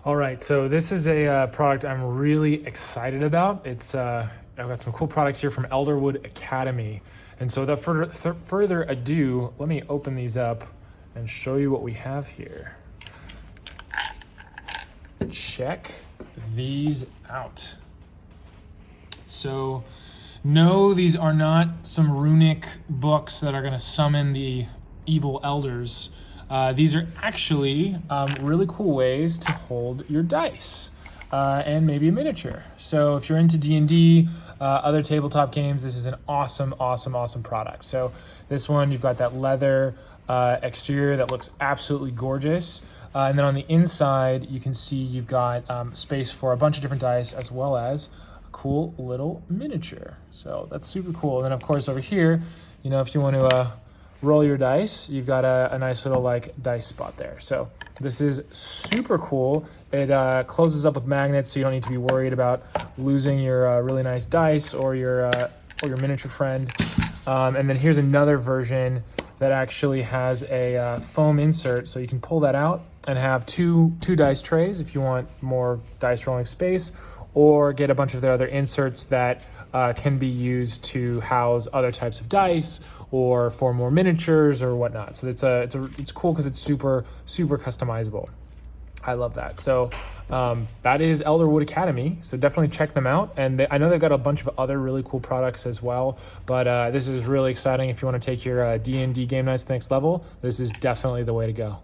All right, so this is a product I'm really excited about. I've got some cool products here from Elderwood Academy. And so without further ado, let me open these up and show you what we have here. Check these out. So no, these are not some runic books that are gonna summon the evil elders. These are actually really cool ways to hold your dice and maybe a miniature. So if you're into D&D, other tabletop games, this is an awesome product. So this one, you've got that leather exterior that looks absolutely gorgeous. And then on the inside, you can see you've got space for a bunch of different dice as well as a cool little miniature. So that's super cool. And then of course over here, you know, if you want to roll your dice, you've got a nice little like dice spot there. So this is super cool. It closes up with magnets, so you don't need to be worried about losing your really nice dice or your miniature friend. And then here's another version that actually has a foam insert, so you can pull that out and have two dice trays if you want more dice rolling space, or get a bunch of their other inserts that can be used to house other types of dice or for more miniatures or whatnot. So it's cool because it's super customizable. I love that. So that is Elderwood Academy. So definitely check them out. And I know they've got a bunch of other really cool products as well. But this is really exciting if you want to take your D&D game nights to the next level. This is definitely the way to go.